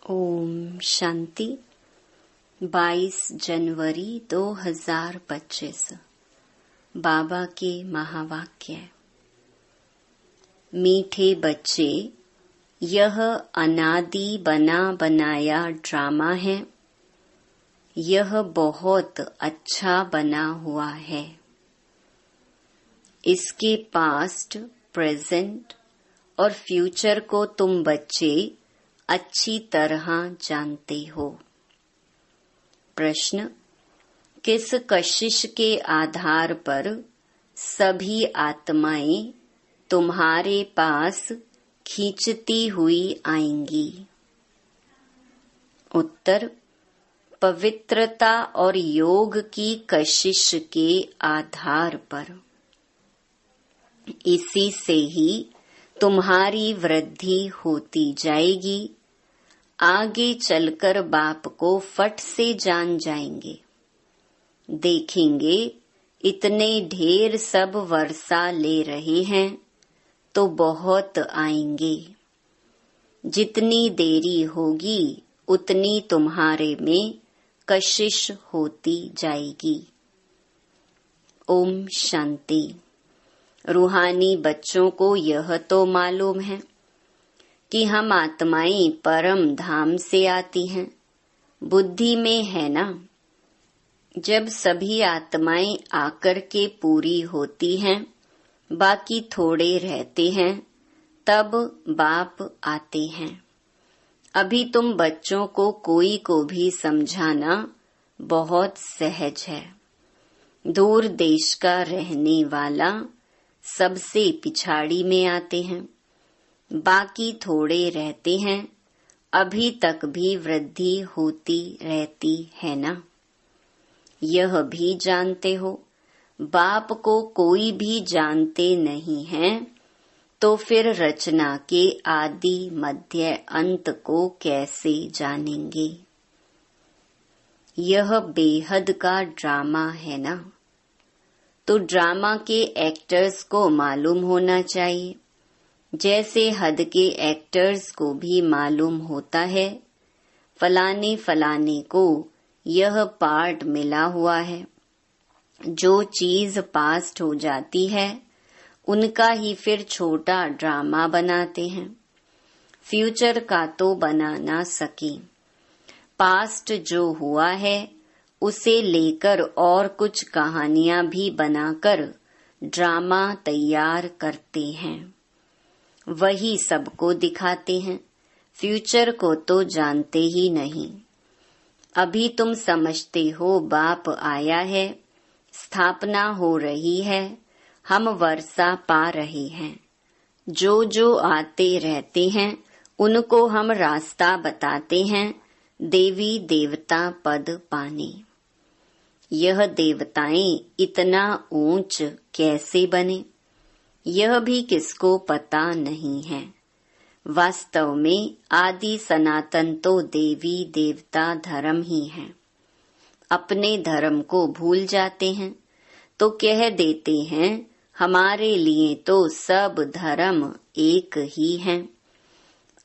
ओम शांति। 22 जनवरी 2025 बाबा के महावाक्य। मीठे बच्चे, यह अनादि बना बनाया ड्रामा है। यह बहुत अच्छा बना हुआ है। इसके पास्ट, प्रेजेंट और फ्यूचर को तुम बच्चे अच्छी तरह जानते हो। प्रश्न: किस कशिश के आधार पर सभी आत्माएं तुम्हारे पास खींचती हुई आएंगी? उत्तर: पवित्रता और योग की कशिश के आधार पर। इसी से ही तुम्हारी वृद्धि होती जाएगी। आगे चलकर बाप को फट से जान जाएंगे। देखेंगे इतने ढेर सब वर्षा ले रहे हैं तो बहुत आएंगे। जितनी देरी होगी उतनी तुम्हारे में कशिश होती जाएगी। ओम शांति। रूहानी बच्चों को यह तो मालूम है कि हम आत्माएं परम धाम से आती हैं। बुद्धि में है ना, जब सभी आत्माएं आकर के पूरी होती हैं, बाकी थोड़े रहते हैं, तब बाप आते हैं। अभी तुम बच्चों को कोई को भी समझाना बहुत सहज है। दूर देश का रहने वाला सबसे पिछाड़ी में आते हैं, बाकी थोड़े रहते हैं। अभी तक भी वृद्धि होती रहती है ना। यह भी जानते हो, बाप को कोई भी जानते नहीं है, तो फिर रचना के आदि मध्य अंत को कैसे जानेंगे? यह बेहद का ड्रामा है ना। तो ड्रामा के एक्टर्स को मालूम होना चाहिए, जैसे हद के एक्टर्स को भी मालूम होता है फलाने फलाने को यह पार्ट मिला हुआ है। जो चीज पास्ट हो जाती है उनका ही फिर छोटा ड्रामा बनाते हैं। फ्यूचर का तो बना ना सके। पास्ट जो हुआ है उसे लेकर और कुछ कहानियां भी बनाकर ड्रामा तैयार करते हैं। वही सबको दिखाते हैं। फ्यूचर को तो जानते ही नहीं। अभी तुम समझते हो बाप आया है, स्थापना हो रही है, हम वर्षा पा रहे हैं। जो जो आते रहते हैं उनको हम रास्ता बताते हैं देवी देवता पद पाने। यह देवताएं इतना ऊंच कैसे बने, यह भी किसको पता नहीं है। वास्तव में आदि सनातन तो देवी देवता धर्म ही है। अपने धर्म को भूल जाते हैं तो कह देते हैं हमारे लिए तो सब धर्म एक ही हैं।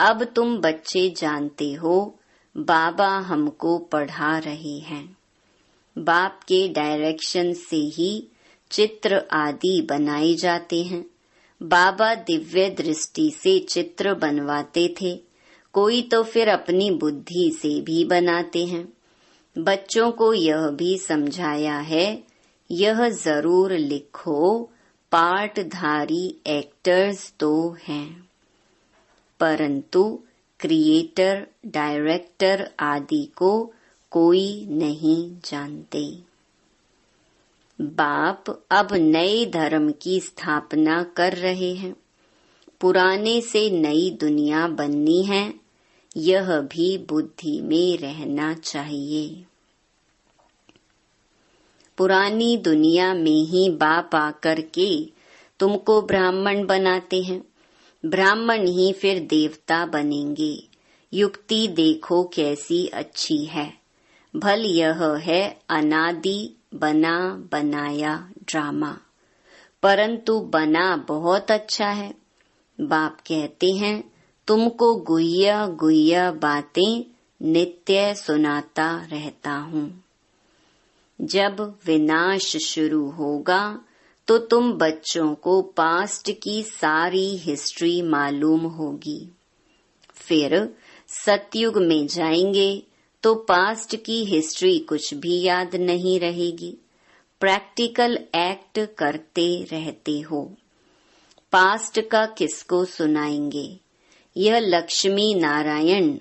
अब तुम बच्चे जानते हो बाबा हमको पढ़ा रहे हैं। बाप के डायरेक्शन से ही चित्र आदि बनाए जाते हैं। बाबा दिव्य दृष्टि से चित्र बनवाते थे, कोई तो फिर अपनी बुद्धि से भी बनाते हैं। बच्चों को यह भी समझाया है, यह जरूर लिखो, पार्टधारी एक्टर्स तो हैं, परंतु क्रिएटर, डायरेक्टर आदि को कोई नहीं जानते। बाप अब नए धर्म की स्थापना कर रहे हैं। पुराने से नई दुनिया बननी है, यह भी बुद्धि में रहना चाहिए। पुरानी दुनिया में ही बाप आकर के तुमको ब्राह्मण बनाते हैं। ब्राह्मण ही फिर देवता बनेंगे। युक्ति देखो कैसी अच्छी है। भल यह है अनादि बना बनाया ड्रामा, परंतु बना बहुत अच्छा है। बाप कहते हैं तुमको गुह्या गुह्या बातें नित्य सुनाता रहता हूँ। जब विनाश शुरू होगा तो तुम बच्चों को पास्ट की सारी हिस्ट्री मालूम होगी। फिर सतयुग में जाएंगे तो पास्ट की हिस्ट्री कुछ भी याद नहीं रहेगी। प्रैक्टिकल एक्ट करते रहते हो। पास्ट का किसको सुनाएंगे? यह लक्ष्मी नारायण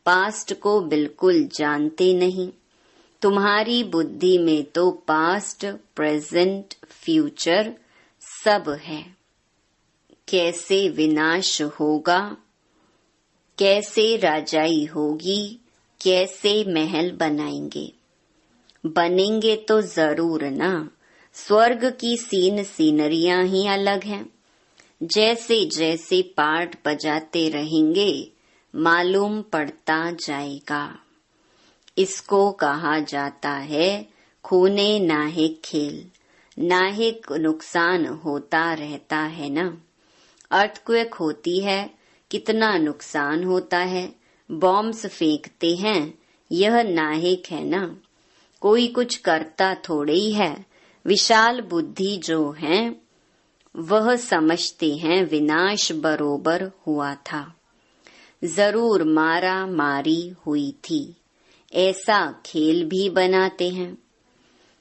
पास्ट को बिल्कुल जानते नहीं। तुम्हारी बुद्धि में तो पास्ट, प्रेजेंट, फ्यूचर सब है। कैसे विनाश होगा, कैसे राजाई होगी, कैसे महल बनाएंगे? बनेंगे तो जरूर ना। स्वर्ग की सीनरियां ही अलग हैं। जैसे जैसे पाठ बजाते रहेंगे मालूम पड़ता जाएगा। इसको कहा जाता है खूने नाहिक खेल। नाहिक नुकसान होता रहता है ना। अर्थक्वेक होती है, कितना नुकसान होता है। बॉम्ब्स फेंकते हैं, यह नाहिक है ना। कोई कुछ करता थोड़े ही है। विशाल बुद्धि जो है वह समझते हैं विनाश बरोबर हुआ था। जरूर मारा मारी हुई थी, ऐसा खेल भी बनाते हैं।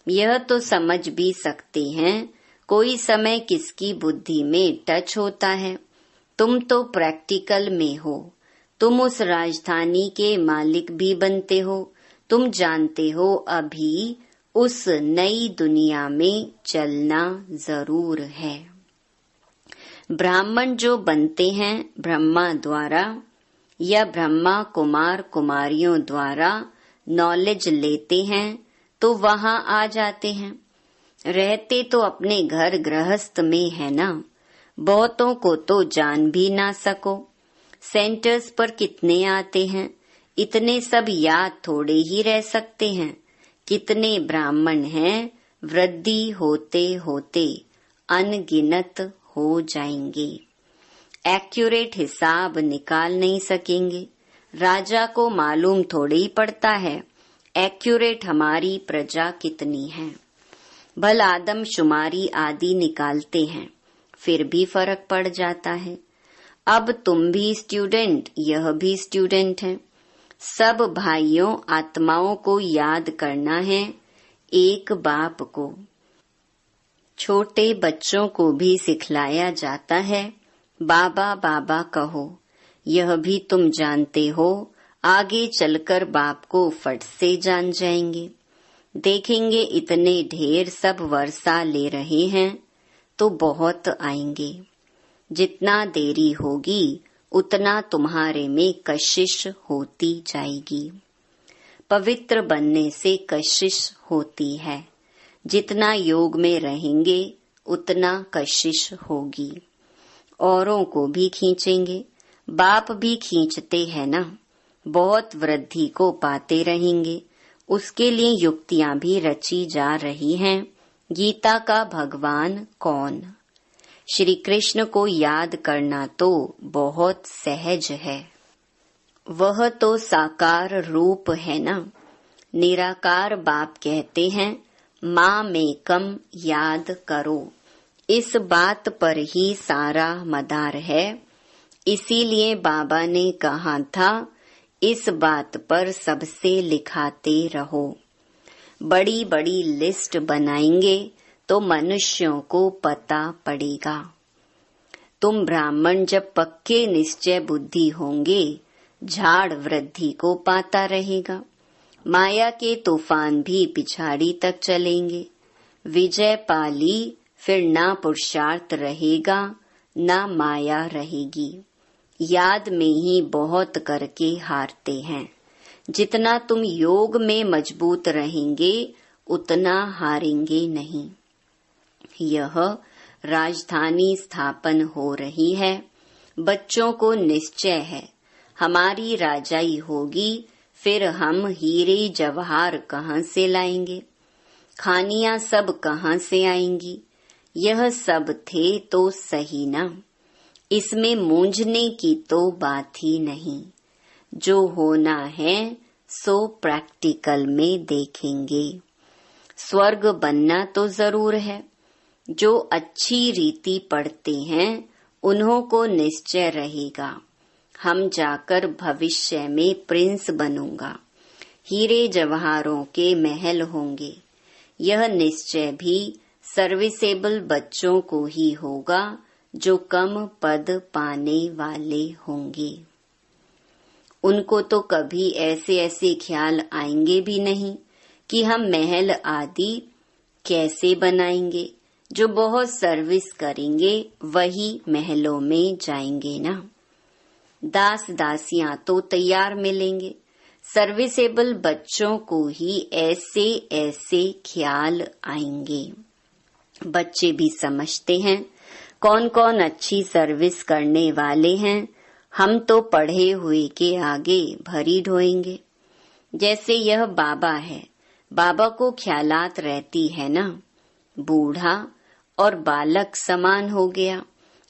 यह तो समझ भी सकते हैं कोई समय किसकी बुद्धि में टच होता है। तुम तो प्रैक्टिकल में हो। तुम उस राजधानी के मालिक भी बनते हो। तुम जानते हो अभी उस नई दुनिया में चलना जरूर है। ब्राह्मण जो बनते हैं ब्रह्मा द्वारा या ब्रह्मा कुमार कुमारियों द्वारा नॉलेज लेते हैं तो वहां आ जाते हैं। रहते तो अपने घर गृहस्थ में है ना। बहुतों को तो जान भी ना सको। सेंटर्स पर कितने आते हैं, इतने सब याद थोड़े ही रह सकते हैं। कितने ब्राह्मण हैं, वृद्धि होते होते अनगिनत हो जाएंगे। एक्यूरेट हिसाब निकाल नहीं सकेंगे। राजा को मालूम थोड़े ही पड़ता है एक्यूरेट हमारी प्रजा कितनी है। भल आदमशुमारी आदि निकालते हैं, फिर भी फर्क पड़ जाता है। अब तुम भी स्टूडेंट, यह भी स्टूडेंट है। सब भाइयों आत्माओं को याद करना है, एक बाप को। छोटे बच्चों को भी सिखलाया जाता है, बाबा बाबा कहो। यह भी तुम जानते हो, आगे चलकर बाप को फट से जान जाएंगे। देखेंगे इतने ढेर सब वर्षा ले रहे हैं तो बहुत आएंगे। जितना देरी होगी उतना तुम्हारे में कशिश होती जाएगी। पवित्र बनने से कशिश होती है। जितना योग में रहेंगे उतना कशिश होगी। औरों को भी खींचेंगे, बाप भी खींचते हैं ना। बहुत वृद्धि को पाते रहेंगे, उसके लिए युक्तियां भी रची जा रही हैं। गीता का भगवान कौन? श्री कृष्ण को याद करना तो बहुत सहज है। वह तो साकार रूप है ना। निराकार बाप कहते हैं माँ मेकम याद करो। इस बात पर ही सारा मदार है। इसीलिए बाबा ने कहा था इस बात पर सबसे लिखाते रहो। बड़ी बड़ी लिस्ट बनाएंगे तो मनुष्यों को पता पड़ेगा। तुम ब्राह्मण जब पक्के निश्चय बुद्धि होंगे, झाड़ वृद्धि को पाता रहेगा। माया के तूफान भी पिछाड़ी तक चलेंगे। विजय पाली फिर ना पुरुषार्थ रहेगा ना माया रहेगी। याद में ही बहुत करके हारते हैं। जितना तुम योग में मजबूत रहेंगे उतना हारेंगे नहीं। यह राजधानी स्थापन हो रही है। बच्चों को निश्चय है हमारी राजाई होगी, फिर हम हीरे जवाहर कहाँ से लाएंगे? खानियां सब कहाँ से आएंगी? यह सब थे तो सही ना। इसमें मूंझने की तो बात ही नहीं। जो होना है सो प्रैक्टिकल में देखेंगे। स्वर्ग बनना तो जरूर है। जो अच्छी रीति पढ़ते हैं उन्हों को निश्चय रहेगा, हम जाकर भविष्य में प्रिंस बनूंगा, हीरे जवाहरों के महल होंगे। यह निश्चय भी सर्विसेबल बच्चों को ही होगा जो कम पद पाने वाले होंगे। उनको तो कभी ऐसे ऐसे ख्याल आएंगे भी नहीं कि हम महल आदि कैसे बनाएंगे। जो बहुत सर्विस करेंगे वही महलों में जाएंगे ना। दास दासियां तो तैयार मिलेंगे। सर्विसेबल बच्चों को ही ऐसे ऐसे ख्याल आएंगे। बच्चे भी समझते हैं कौन कौन अच्छी सर्विस करने वाले हैं। हम तो पढ़े हुए के आगे भरी ढोएंगे। जैसे यह बाबा है, बाबा को ख्यालात रहती है ना। बूढ़ा और बालक समान हो गया,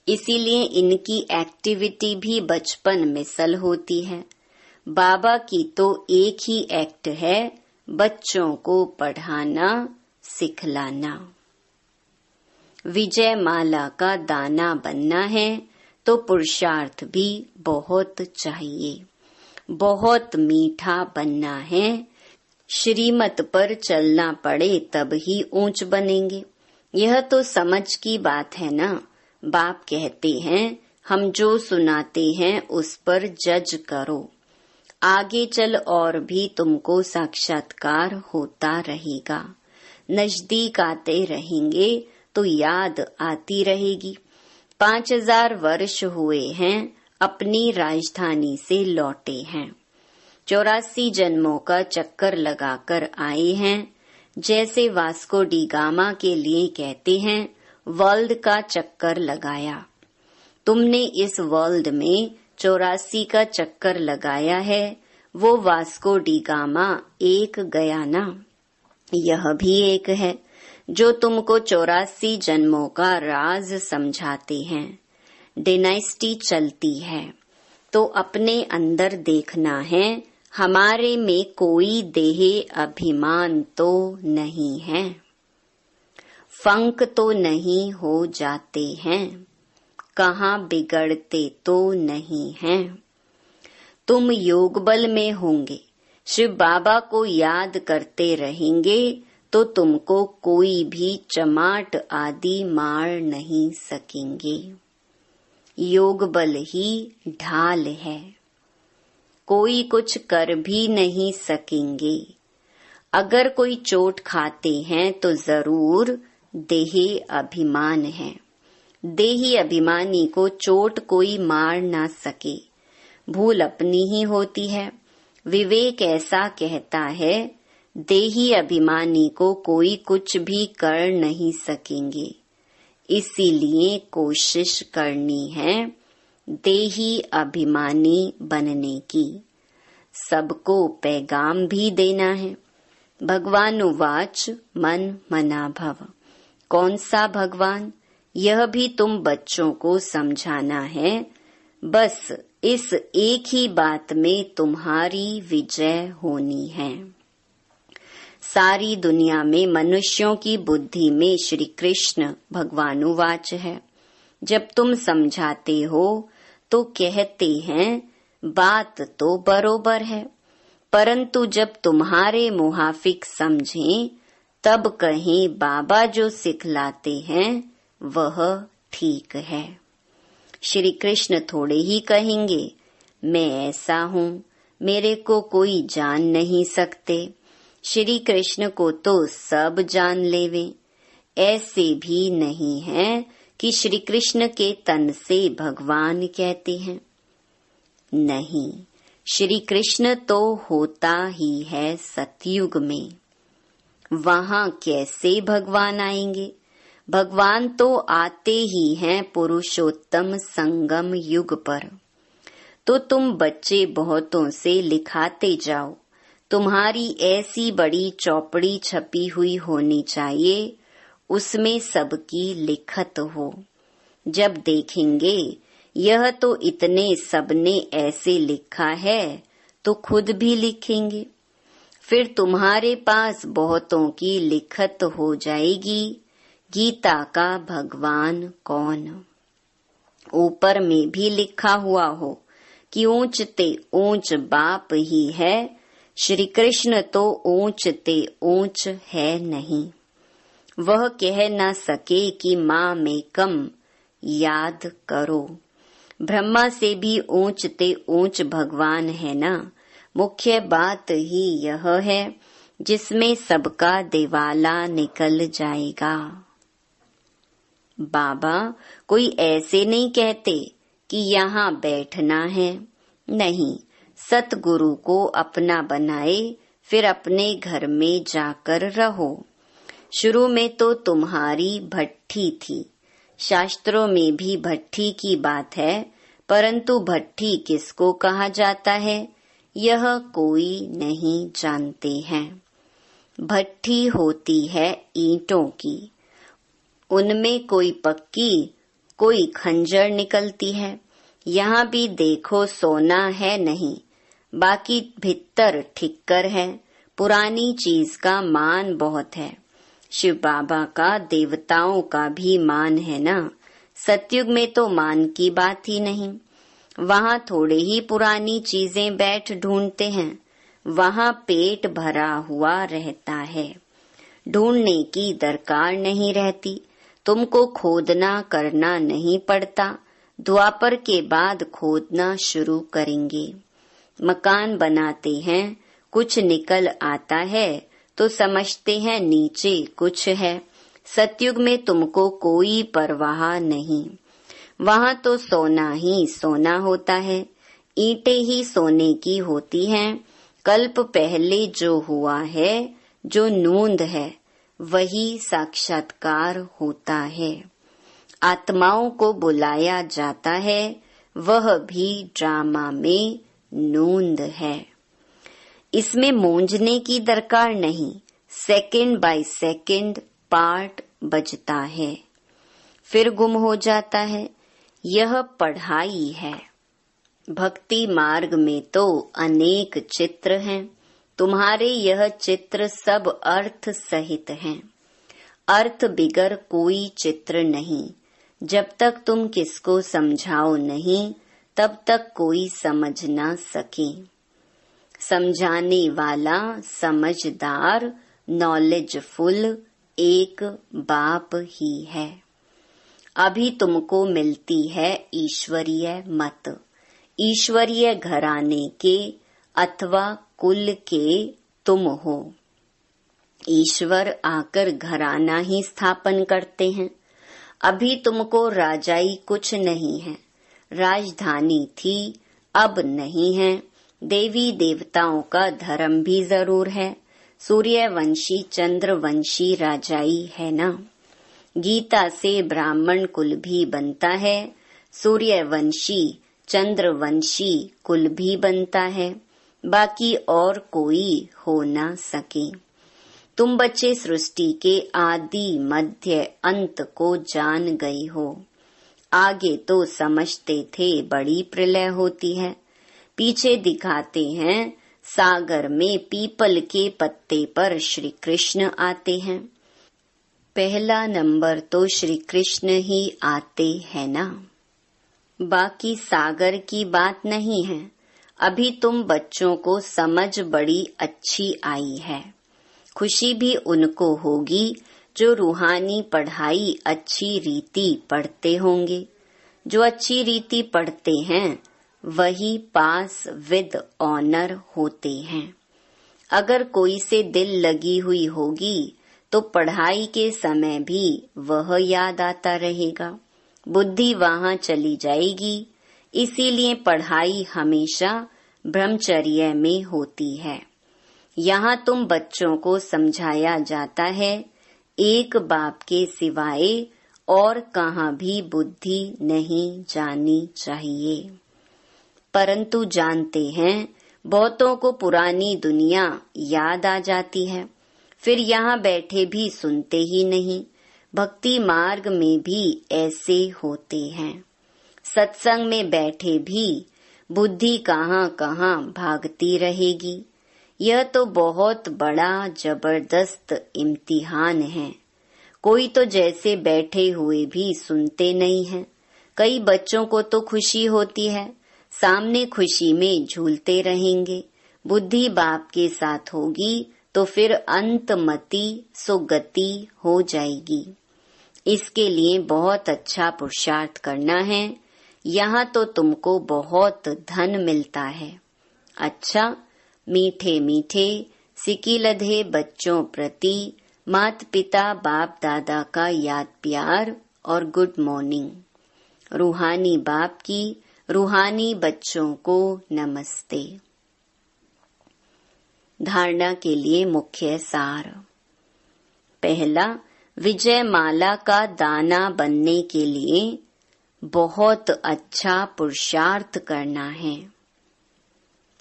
इसीलिए इनकी एक्टिविटी भी बचपन मिसल होती है। बाबा की तो एक ही एक्ट है, बच्चों को पढ़ाना सिखलाना। विजय माला का दाना बनना है तो पुरुषार्थ भी बहुत चाहिए। बहुत मीठा बनना है, श्रीमत पर चलना पड़े तब ही ऊंच बनेंगे। यह तो समझ की बात है ना। बाप कहते हैं हम जो सुनाते हैं उस पर जज करो। आगे चल और भी तुमको साक्षात्कार होता रहेगा। नजदीक आते रहेंगे तो याद आती रहेगी। 5000 वर्ष हुए हैं अपनी राजधानी से लौटे हैं। 84 जन्मों का चक्कर लगाकर आए हैं। जैसे वास्को डी गामा के लिए कहते हैं वर्ल्ड का चक्कर लगाया। तुमने इस वर्ल्ड में 84 का चक्कर लगाया है, वो वास्को डी गामा एक गया ना। यह भी एक है जो तुमको 84 जन्मों का राज समझाते हैं। डायनेस्टी चलती है तो अपने अंदर देखना है, हमारे में कोई देह अभिमान तो नहीं है। फंक तो नहीं हो जाते हैं, कहाँ बिगड़ते तो नहीं हैं। तुम योग बल में होंगे, शिव बाबा को याद करते रहेंगे तो तुमको कोई भी चमाट आदि मार नहीं सकेंगे। योग बल ही ढाल है, कोई कुछ कर भी नहीं सकेंगे। अगर कोई चोट खाते हैं तो जरूर देही अभिमान है। देही अभिमानी को चोट कोई मार ना सके, भूल अपनी ही होती है। विवेक ऐसा कहता है देही अभिमानी को कोई कुछ भी कर नहीं सकेंगे। इसीलिए कोशिश करनी है देही अभिमानी बनने की। सबको पैगाम भी देना है। भगवान उवाच मन मना भव। कौन सा भगवान, यह भी तुम बच्चों को समझाना है। बस इस एक ही बात में तुम्हारी विजय होनी है। सारी दुनिया में मनुष्यों की बुद्धि में श्री कृष्ण भगवानुवाच है। जब तुम समझाते हो तो कहते हैं बात तो बरोबर है, परंतु जब तुम्हारे मुहाफिक समझें तब कहें बाबा जो सिखलाते हैं वह ठीक है। श्री कृष्ण थोड़े ही कहेंगे मैं ऐसा हूँ, मेरे को कोई जान नहीं सकते। श्री कृष्ण को तो सब जान लेवे। ऐसे भी नहीं है कि श्री कृष्ण के तन से भगवान कहते हैं। नहीं, श्री कृष्ण तो होता ही है सतयुग में। वहाँ कैसे भगवान आएंगे? भगवान तो आते ही हैं पुरुषोत्तम संगम युग पर। तो तुम बच्चे बहुतों से लिखाते जाओ। तुम्हारी ऐसी बड़ी चौपड़ी छपी हुई होनी चाहिए, उसमें सबकी लिखत हो। जब देखेंगे यह तो इतने सबने ऐसे लिखा है तो खुद भी लिखेंगे। फिर तुम्हारे पास बहुतों की लिखत हो जाएगी, गीता का भगवान कौन। ऊपर में भी लिखा हुआ हो कि ऊंच ते ऊंच बाप ही है, श्री कृष्ण तो ऊंच ते ऊंच है नहीं। वह कह न सके कि माँ में कम याद करो। ब्रह्मा से भी ऊंच ते ऊंच भगवान है ना। मुख्य बात ही यह है जिसमें सबका दिवाला निकल जाएगा। बाबा कोई ऐसे नहीं कहते कि यहाँ बैठना है, नहीं, सतगुरु को अपना बनाए फिर अपने घर में जाकर रहो। शुरू में तो तुम्हारी भट्ठी थी, शास्त्रों में भी भट्ठी की बात है, परंतु भट्ठी किसको कहा जाता है यह कोई नहीं जानते हैं। भट्ठी होती है ईंटों की, उनमें कोई पक्की कोई खंजर निकलती है। यहाँ भी देखो सोना है नहीं, बाकी भीतर ठिक्कर है। पुरानी चीज का मान बहुत है। शिव बाबा का देवताओं का भी मान है ना। सतयुग में तो मान की बात ही नहीं। वहाँ थोड़े ही पुरानी चीजें बैठ ढूंढते हैं, वहाँ पेट भरा हुआ रहता है। ढूंढने की दरकार नहीं रहती, तुमको खोदना करना नहीं पड़ता। द्वापर के बाद खोदना शुरू करेंगे। मकान बनाते हैं, कुछ निकल आता है तो समझते हैं नीचे कुछ है। सतयुग में तुमको कोई परवाह नहीं, वहाँ तो सोना ही सोना होता है, ईंटें ही सोने की होती हैं। कल्प पहले जो हुआ है, जो नूंद है, वही साक्षात्कार होता है। आत्माओं को बुलाया जाता है, वह भी ड्रामा में नूंद है। इसमें मूंझने की दरकार नहीं, सेकंड बाय सेकंड पार्ट बजता है, फिर गुम हो जाता है। यह पढ़ाई है। भक्ति मार्ग में तो अनेक चित्र हैं, तुम्हारे यह चित्र सब अर्थ सहित हैं। अर्थ बिगर कोई चित्र नहीं। जब तक तुम किसको समझाओ नहीं, तब तक कोई समझ ना सके। समझाने वाला समझदार नॉलेजफुल एक बाप ही है। अभी तुमको मिलती है ईश्वरीय मत। ईश्वरीय घराने के अथवा कुल के तुम हो। ईश्वर आकर घराना ही स्थापन करते हैं। अभी तुमको राजाई कुछ नहीं है, राजधानी थी अब नहीं है। देवी देवताओं का धर्म भी जरूर है, सूर्यवंशी चंद्रवंशी राजाई है ना। गीता से ब्राह्मण कुल भी बनता है, सूर्यवंशी चंद्रवंशी कुल भी बनता है, बाकी और कोई हो ना सके। तुम बच्चे सृष्टि के आदि मध्य अंत को जान गए हो। आगे तो समझते थे बड़ी प्रलय होती है, पीछे दिखाते हैं सागर में पीपल के पत्ते पर श्री कृष्ण आते हैं। पहला नंबर तो श्री कृष्ण ही आते हैं ना, बाकी सागर की बात नहीं है। अभी तुम बच्चों को समझ बड़ी अच्छी आई है। खुशी भी उनको होगी जो रूहानी पढ़ाई अच्छी रीति पढ़ते होंगे। जो अच्छी रीति पढ़ते हैं वही पास विद ऑनर होते हैं। अगर कोई से दिल लगी हुई होगी तो पढ़ाई के समय भी वह याद आता रहेगा, बुद्धि वहाँ चली जाएगी। इसीलिए पढ़ाई हमेशा ब्रह्मचर्य में होती है। यहाँ तुम बच्चों को समझाया जाता है, एक बाप के सिवाय और कहाँ भी बुद्धि नहीं जानी चाहिए। परंतु जानते हैं बहुतों को पुरानी दुनिया याद आ जाती है, फिर यहाँ बैठे भी सुनते ही नहीं। भक्ति मार्ग में भी ऐसे होते हैं। सत्संग में बैठे भी बुद्धि कहाँ कहाँ भागती रहेगी। यह तो बहुत बड़ा जबरदस्त इम्तिहान है। कोई तो जैसे बैठे हुए भी सुनते नहीं हैं। कई बच्चों को तो खुशी होती है, सामने खुशी में झूलते रहेंगे। बुद्धि बाप के साथ होगी तो फिर अंतमति सुगति हो जाएगी। इसके लिए बहुत अच्छा पुरुषार्थ करना है। यहाँ तो तुमको बहुत धन मिलता है। अच्छा, मीठे मीठे सिकिलधे बच्चों प्रति माता पिता बाप दादा का याद प्यार और गुड मॉर्निंग। रूहानी बाप की रूहानी बच्चों को नमस्ते। धारणा के लिए मुख्य सार। पहला, विजय माला का दाना बनने के लिए बहुत अच्छा पुरुषार्थ करना है।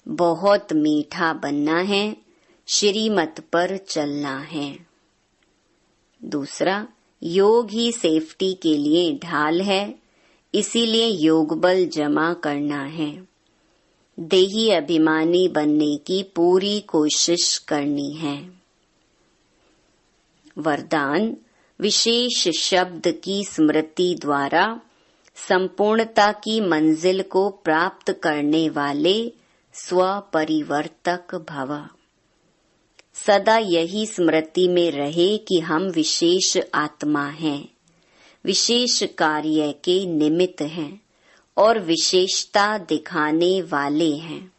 बहुत मीठा बनना है, श्रीमत पर चलना है। दूसरा, योग ही सेफ्टी के लिए ढाल है, इसीलिए योग बल जमा करना है। देही अभिमानी बनने की पूरी कोशिश करनी है। वरदान, विशेष शब्द की स्मृति द्वारा संपूर्णता की मंजिल को प्राप्त करने वाले स्वपरिवर्तक भव। सदा यही स्मृति में रहे कि हम विशेष आत्मा हैं, विशेष कार्य के निमित्त हैं और विशेषता दिखाने वाले हैं।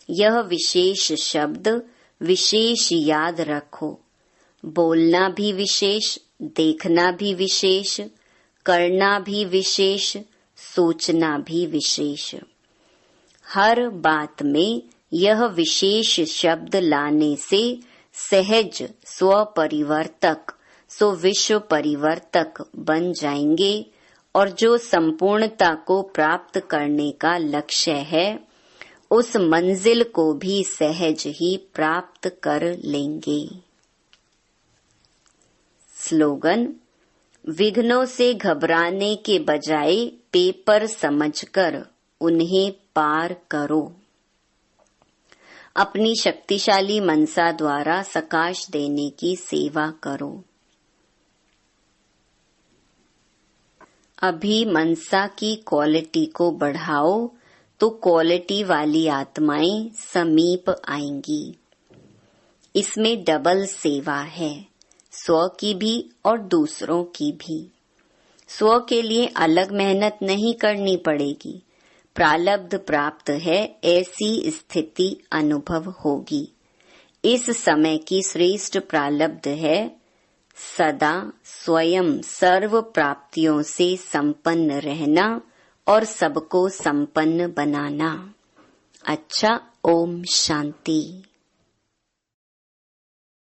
यह विशेष शब्द विशेष याद रखो। बोलना भी विशेष, देखना भी विशेष, करना भी विशेष, सोचना भी विशेष। हर बात में यह विशेष शब्द लाने से सहज स्वपरिवर्तक सो विश्व परिवर्तक बन जाएंगे और जो संपूर्णता को प्राप्त करने का लक्ष्य है उस मंजिल को भी सहज ही प्राप्त कर लेंगे। स्लोगन, विघ्नों से घबराने के बजाय पेपर समझकर उन्हें पार करो। अपनी शक्तिशाली मनसा द्वारा सकाश देने की सेवा करो। अभी मनसा की क्वालिटी को बढ़ाओ तो क्वालिटी वाली आत्माएं समीप आएंगी। इसमें डबल सेवा है, स्व की भी और दूसरों की भी। स्व के लिए अलग मेहनत नहीं करनी पड़ेगी। प्रालब्ध प्राप्त है, ऐसी स्थिति अनुभव होगी। इस समय की श्रेष्ठ प्रालब्ध है सदा स्वयं सर्व प्राप्तियों से संपन्न रहना और सबको संपन्न बनाना। अच्छा, ओम शांति।